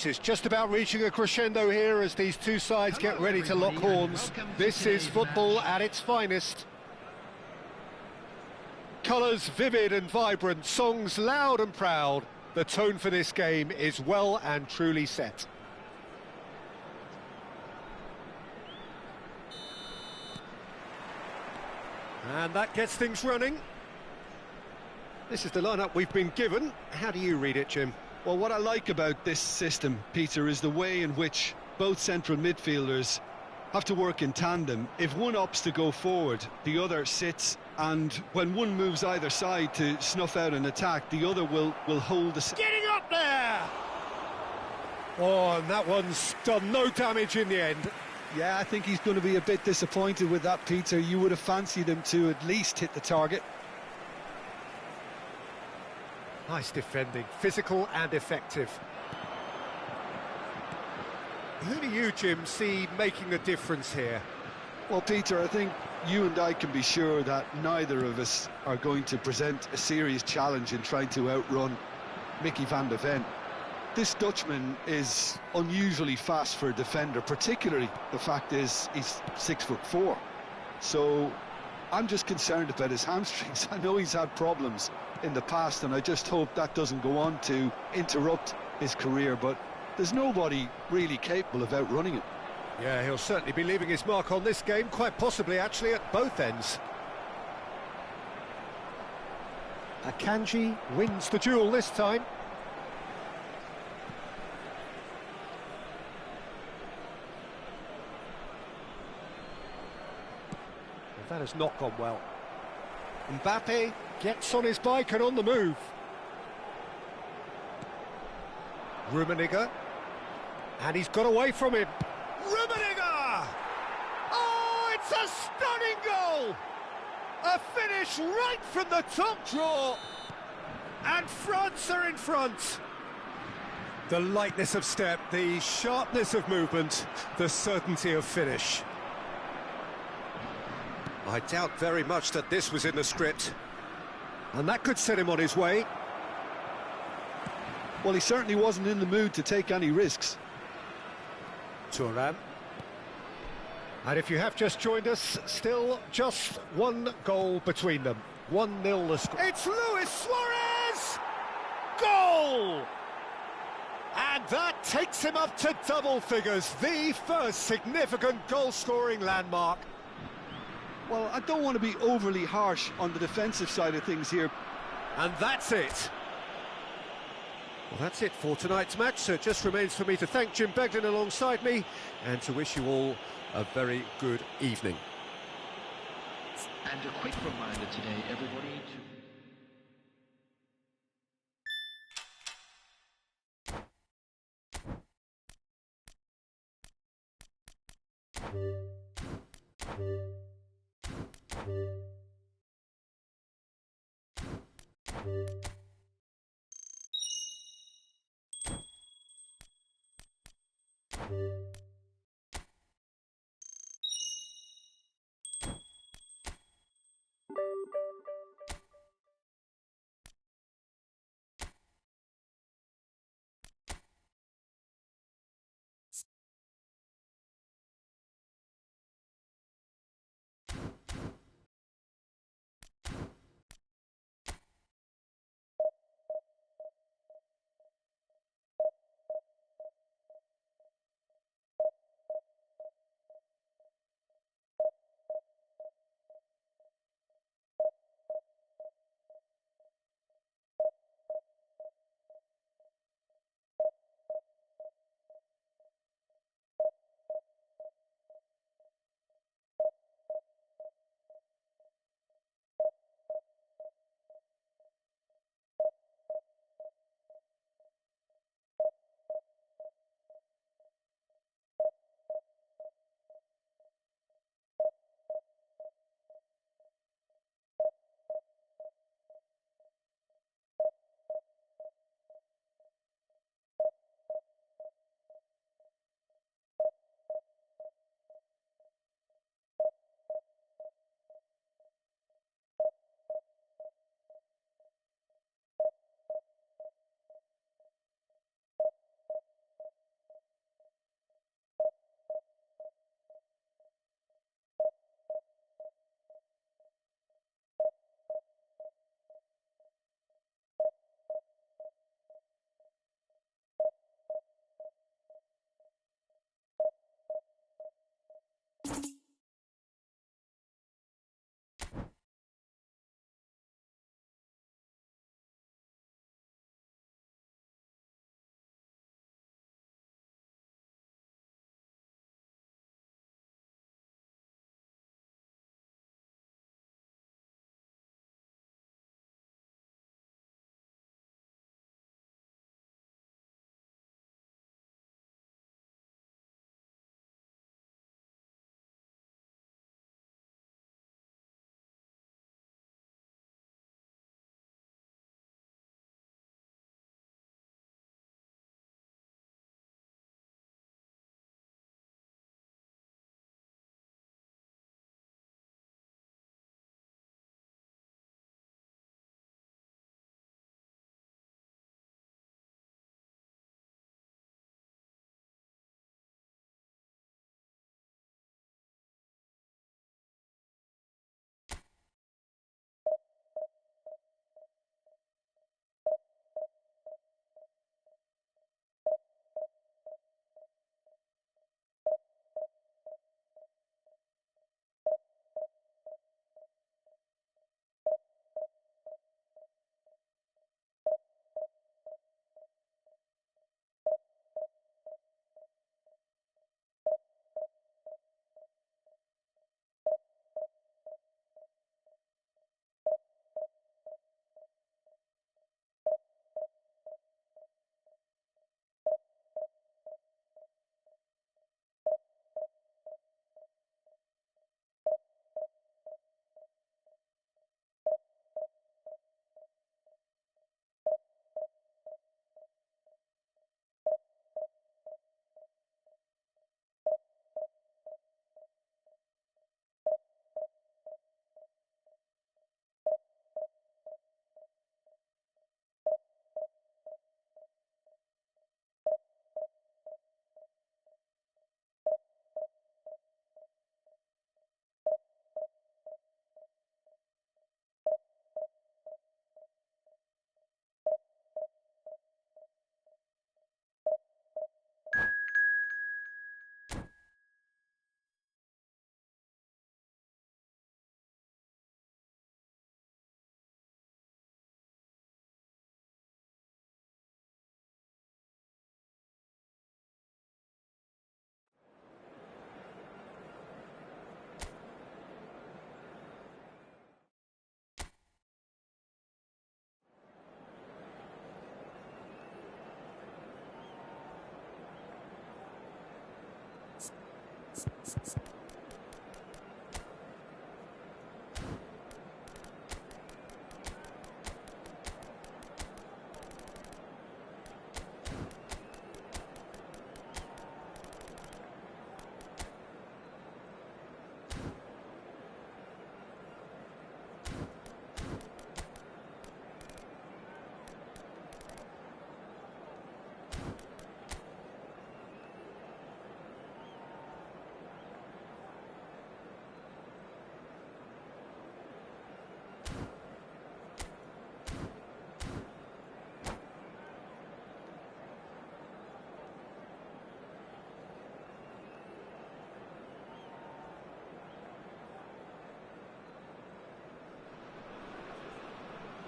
It's just about reaching a crescendo here as these two sides get ready to lock horns. This is football at its finest. Colours vivid and vibrant, songs loud and proud. The tone for this game is well and truly set. And that gets things running. This is the lineup we've been given. How do you read it, Jim? Well, what I like about this system, Peter, is the way in which both central midfielders have to work in tandem. If one opts to go forward, the other sits, and when one moves either side to snuff out an attack, the other will hold the... Getting up there! Oh, and that one's done no damage in the end. Yeah, I think he's going to be a bit disappointed with that, Peter. You would have fancied him to at least hit the target. Nice defending, physical and effective. Who do you, Jim, see making a difference here? Well, Peter, I think you and I can be sure that neither of us are going to present a serious challenge in trying to outrun Mickey van der Ven. This Dutchman is unusually fast for a defender, particularly the fact is he's 6'4". So I'm just concerned about his hamstrings. I know he's had problems in the past, and I just hope that doesn't go on to interrupt his career, but there's nobody really capable of outrunning him. Yeah, he'll certainly be leaving his mark on this game, quite possibly actually at both ends. Akanji wins the duel this time. That has not gone well. Mbappe gets on his bike and on the move. Rummenigge. And he's got away from him. Rummenigge! Oh, it's a stunning goal! A finish right from the top draw. And France are in front. The lightness of step, the sharpness of movement, the certainty of finish. I doubt very much that this was in the script. And that could set him on his way. Well, he certainly wasn't in the mood to take any risks. Thuram. And if you have just joined us, still just one goal between them. 1-0 the score. It's Luis Suarez! Goal! And that takes him up to double figures. The first significant goal-scoring landmark. Well, I don't want to be overly harsh on the defensive side of things here. And that's it. Well, that's it for tonight's match, so it just remains for me to thank Jim Beglin alongside me and to wish you all a very good evening. And a quick reminder today, everybody,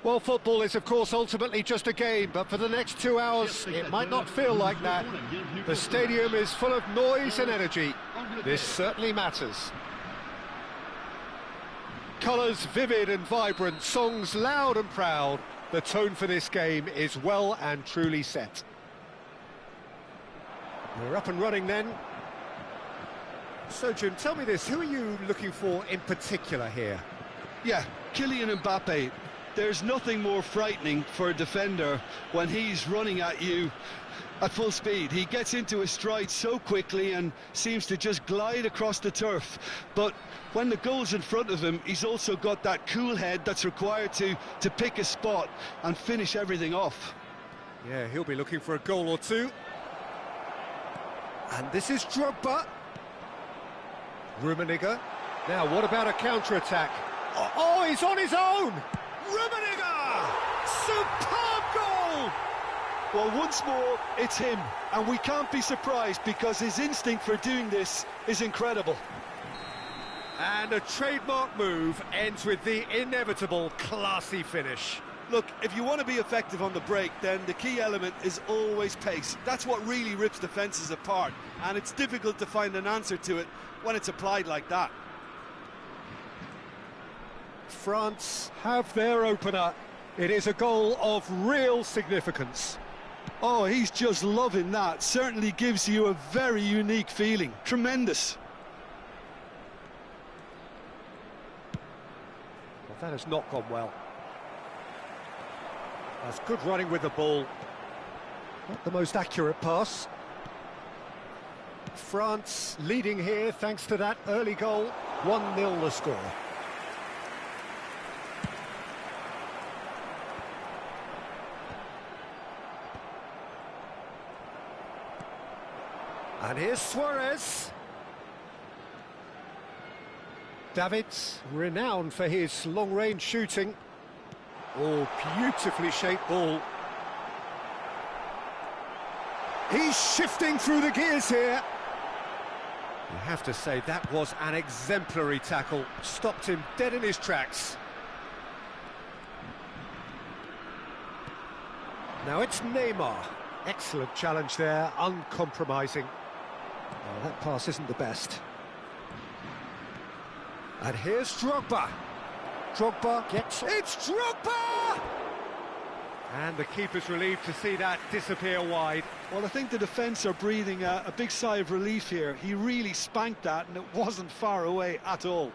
Well, football is, of course, ultimately just a game, but for the next 2 hours, it might not feel like that. The stadium is full of noise and energy. This certainly matters. Colours vivid and vibrant, songs loud and proud. The tone for this game is well and truly set. We're up and running then. So, Jim, tell me this, who are you looking for in particular here? Yeah, Kylian Mbappe. There's nothing more frightening for a defender when he's running at you at full speed. He gets into his stride so quickly and seems to just glide across the turf. But when the goal's in front of him, he's also got that cool head that's required to pick a spot and finish everything off. Yeah, he'll be looking for a goal or two. And this is Drogba. Rummenigge. Now, what about a counter-attack? Oh, he's on his own! Rummenigge! Superb goal! Well, once more, it's him, and we can't be surprised because his instinct for doing this is incredible. And a trademark move ends with the inevitable classy finish. Look, if you want to be effective on the break, then the key element is always pace. That's what really rips defences apart, and it's difficult to find an answer to it when it's applied like that. France have their opener. It is a goal of real significance. Oh, he's just loving that. Certainly gives you a very unique feeling. Tremendous. Well, that has not gone well. That's good running with the ball. Not the most accurate pass. France leading here thanks to that early goal. 1-0 the score. And here's Suarez. David's renowned for his long-range shooting. Oh, beautifully shaped ball. He's shifting through the gears here. You have to say that was an exemplary tackle. Stopped him dead in his tracks. Now it's Neymar. Excellent challenge there, uncompromising. Oh, that pass isn't the best. And here's Drogba. Drogba gets... It's Drogba! And the keeper's relieved to see that disappear wide. Well, I think the defence are breathing a big sigh of relief here. He really spanked that, and it wasn't far away at all.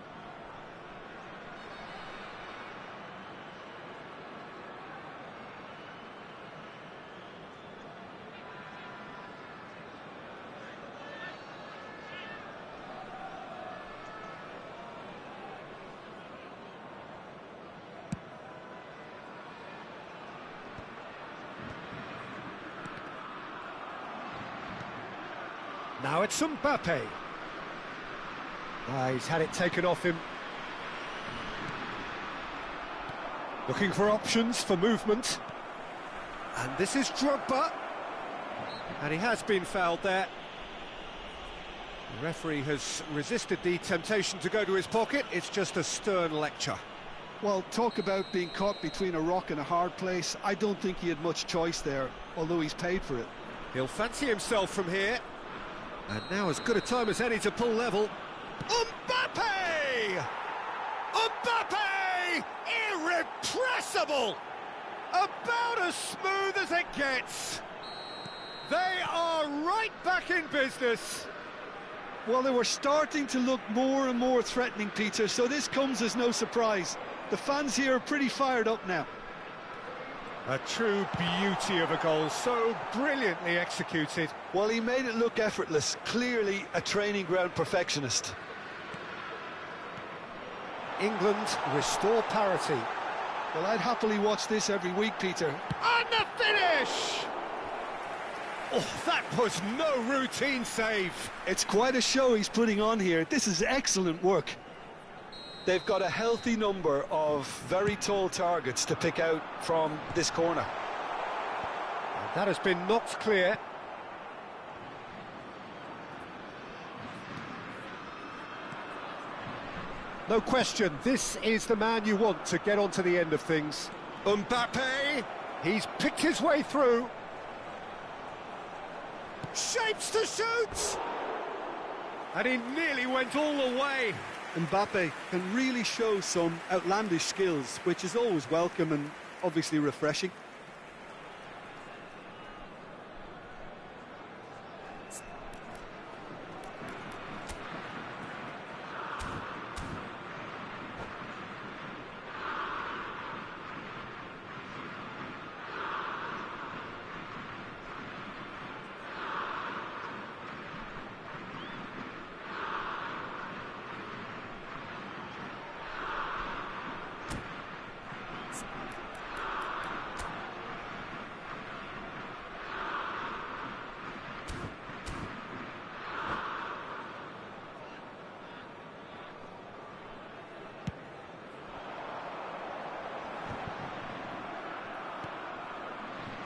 Now it's Mbappe. He's had it taken off him. Looking for options for movement. And this is Drogba. And he has been fouled there. The referee has resisted the temptation to go to his pocket. It's just a stern lecture. Well, talk about being caught between a rock and a hard place. I don't think he had much choice there, although he's paid for it. He'll fancy himself from here. And now as good a time as any to pull level. Mbappe! Mbappe! Irrepressible! About as smooth as it gets. They are right back in business. Well, they were starting to look more and more threatening, Peter, so this comes as no surprise. The fans here are pretty fired up now. A true beauty of a goal, so brilliantly executed. Well, he made it look effortless, clearly a training ground perfectionist. England restore parity. Well, I'd happily watch this every week, Peter. And the finish! Oh, that was no routine save. It's quite a show he's putting on here. This is excellent work. They've got a healthy number of very tall targets to pick out from this corner. And that has been knocked clear. No question, this is the man you want to get onto the end of things. Mbappe, he's picked his way through. Shapes to shoot! And he nearly went all the way. Mbappe can really show some outlandish skills, which is always welcome and obviously refreshing.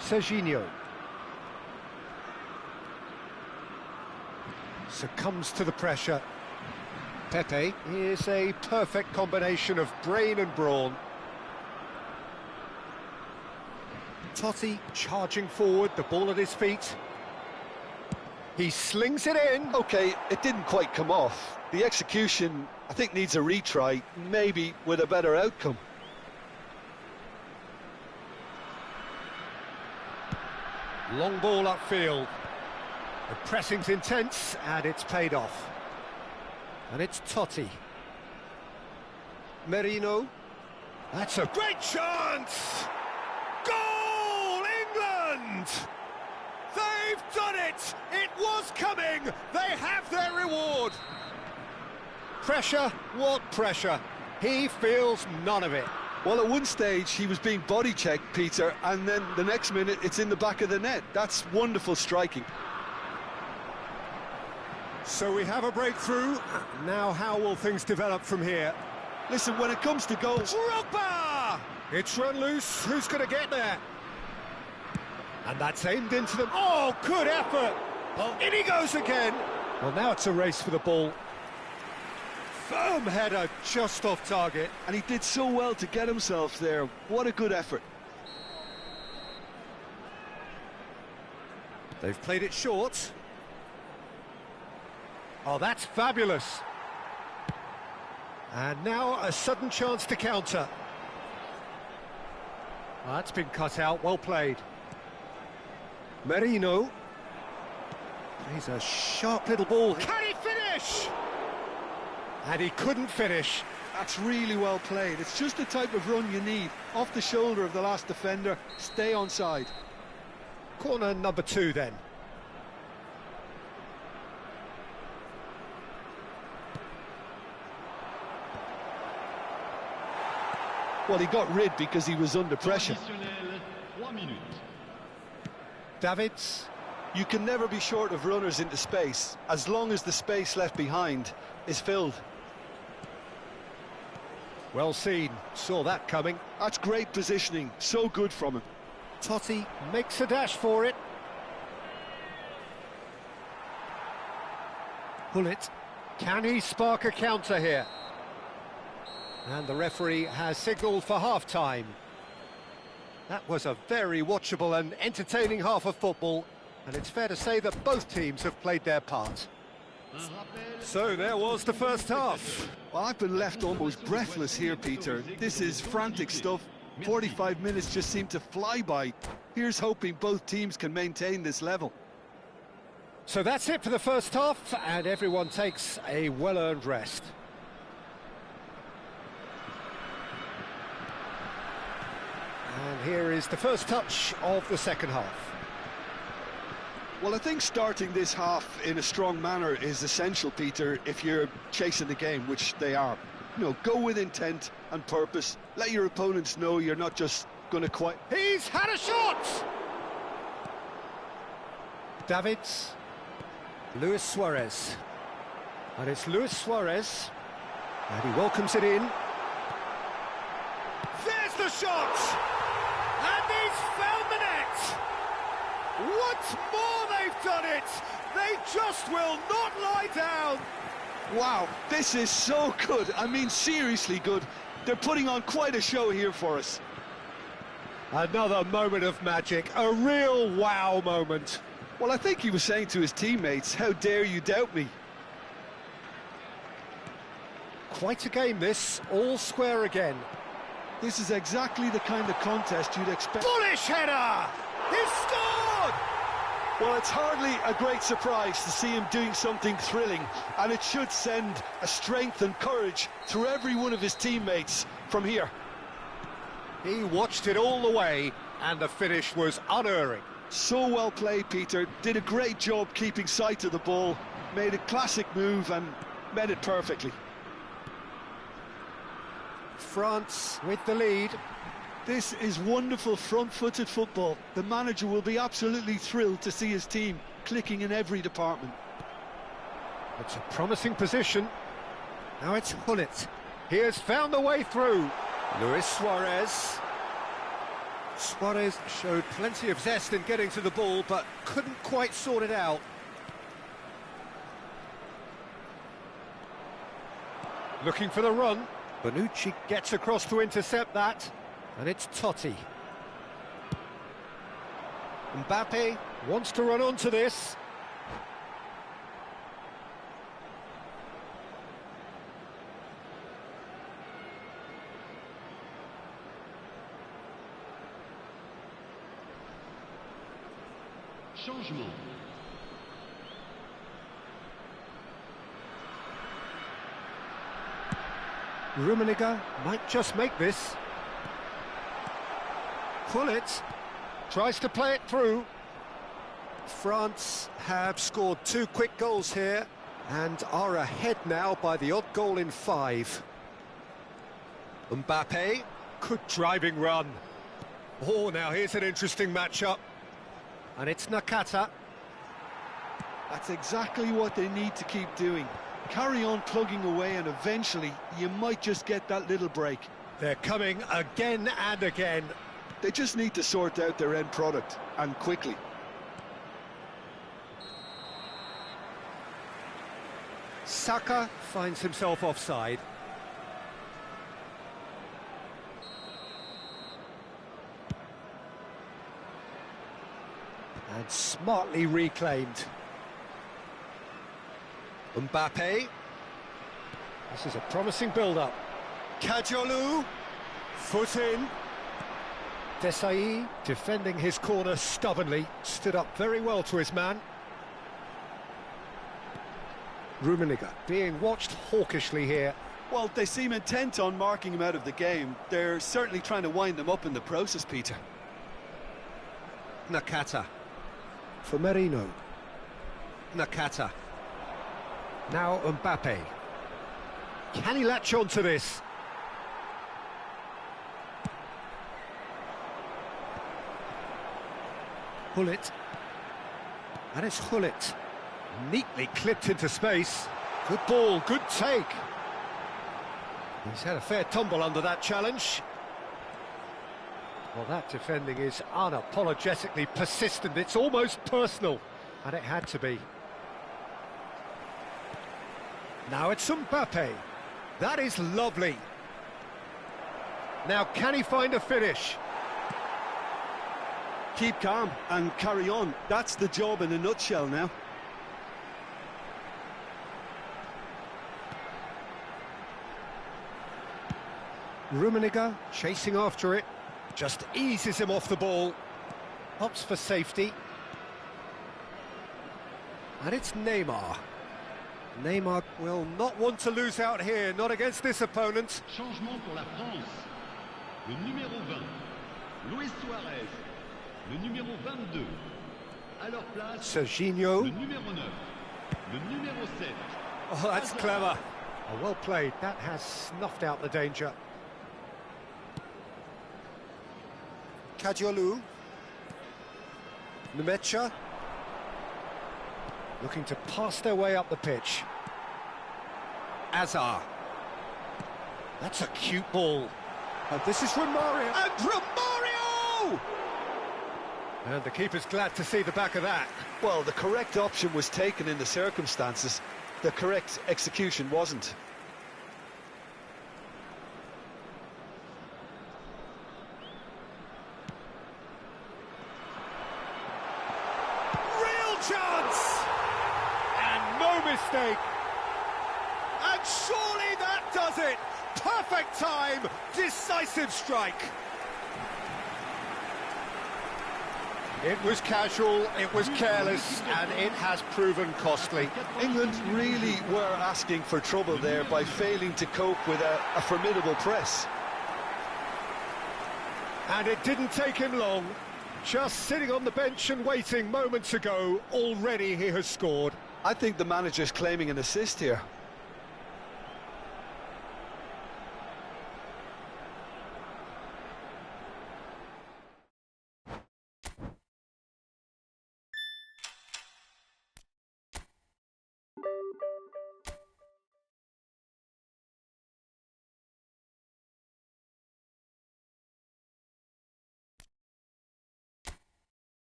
Serginho succumbs to the pressure. Pepe is a perfect combination of brain and brawn. Totti charging forward, the ball at his feet. He slings it in. Okay, it didn't quite come off. The execution, I think, needs a retry, maybe with a better outcome. Long ball upfield. The pressing's intense, and it's paid off. And it's Totti. Merino. That's a great chance! Goal, England! They've done it! It was coming! They have their reward! Pressure? What pressure? He feels none of it. Well, at one stage, he was being body-checked, Peter, and then the next minute, it's in the back of the net. That's wonderful striking. So we have a breakthrough. Now how will things develop from here? Listen, when it comes to goals... Drogba! It's run loose. Who's going to get there? And that's aimed into them. Oh, good effort! Oh, in he goes again! Well, now it's a race for the ball. Firm header, just off target. And he did so well to get himself there. What a good effort. They've played it short. Oh, that's fabulous. And now a sudden chance to counter. Oh, that's been cut out, well played. Merino. He's a sharp little ball. Can he finish? And he couldn't finish. That's really well played. It's just the type of run you need. Off the shoulder of the last defender, stay onside. Corner number 2 then. Well, he got rid because he was under pressure. Davids. You can never be short of runners into space, as long as the space left behind is filled. Well seen, saw that coming. That's great positioning, so good from him. Totti makes a dash for it. Bullet, can he spark a counter here? And the referee has signalled for half-time. That was a very watchable and entertaining half of football, and it's fair to say that both teams have played their part. So there was the first half. Well, I've been left almost breathless here, Peter. This is frantic stuff. 45 minutes just seem to fly by. Here's hoping both teams can maintain this level. So that's it for the first half, and everyone takes a well-earned rest. And here is the first touch of the second half. Well, I think starting this half in a strong manner is essential, Peter, if you're chasing the game, which they are. You know, go with intent and purpose. Let your opponents know you're not just going to quite... He's had a shot! Davids. Luis Suarez. And it's Luis Suarez. And he welcomes it in. There's the shot! And he's found the net! Once more they've done it! They just will not lie down! Wow, this is so good. I mean, seriously good. They're putting on quite a show here for us. Another moment of magic, a real wow moment. Well, I think he was saying to his teammates, how dare you doubt me? Quite a game this, all square again. This is exactly the kind of contest you'd expect. Bullish header! He's scored! Well, it's hardly a great surprise to see him doing something thrilling, and it should send a strength and courage through every one of his teammates from here. He watched it all the way, and the finish was unerring. So well played, Peter. Did a great job keeping sight of the ball, made a classic move and met it perfectly. France with the lead. This is wonderful front-footed football. The manager will be absolutely thrilled to see his team clicking in every department. It's a promising position. Now it's Hullet. He has found the way through. Luis Suarez. Suarez showed plenty of zest in getting to the ball, but couldn't quite sort it out. Looking for the run. Bonucci gets across to intercept that. And it's Totti. Mbappe wants to run onto this. Changement. Rummenigge might just make this. Hullet tries to play it through. France have scored 2 quick goals here and are ahead now by the odd goal in 5. Mbappe, good driving run. Oh, now here's an interesting matchup. And it's Nakata. That's exactly what they need to keep doing. Carry on plugging away and eventually you might just get that little break. They're coming again and again. They just need to sort out their end product, and quickly. Saka finds himself offside. And smartly reclaimed. Mbappe. This is a promising build-up. Kajolu. Foot in. Desai, defending his corner stubbornly, stood up very well to his man. Rummenigge being watched hawkishly here. Well, they seem intent on marking him out of the game. They're certainly trying to wind them up in the process, Peter. Nakata. For Merino. Nakata. Now Mbappe. Can he latch on to this? Hullet. And it's Hullet. Neatly clipped into space. Good ball, good take. He's had a fair tumble under that challenge. Well, that defending is unapologetically persistent. It's almost personal. And it had to be. Now it's Mbappe. That is lovely. Now, can he find a finish? Keep calm and carry on. That's the job in a nutshell now. Rummenigge chasing after it. Just eases him off the ball. Opts for safety. And it's Neymar. Neymar will not want to lose out here, not against this opponent. Changement pour la France. Le numéro 20, Luis Suarez. Le numéro 22. À leur place, Serginho. le numéro 9. Le numéro 7. Oh, that's clever. Oh, well played. That has snuffed out the danger. Kadiolu. Numecha. Looking to pass their way up the pitch. Azar. That's a cute ball. And this is Romario. And Romario! And the keeper's glad to see the back of that. Well, the correct option was taken in the circumstances. The correct execution wasn't. Real chance! And no mistake. And surely that does it. Perfect time, decisive strike. It was casual, it was careless, and it has proven costly. England really were asking for trouble there by failing to cope with a formidable press. And it didn't take him long. Just sitting on the bench and waiting moments ago, already he has scored. I think the manager's claiming an assist here.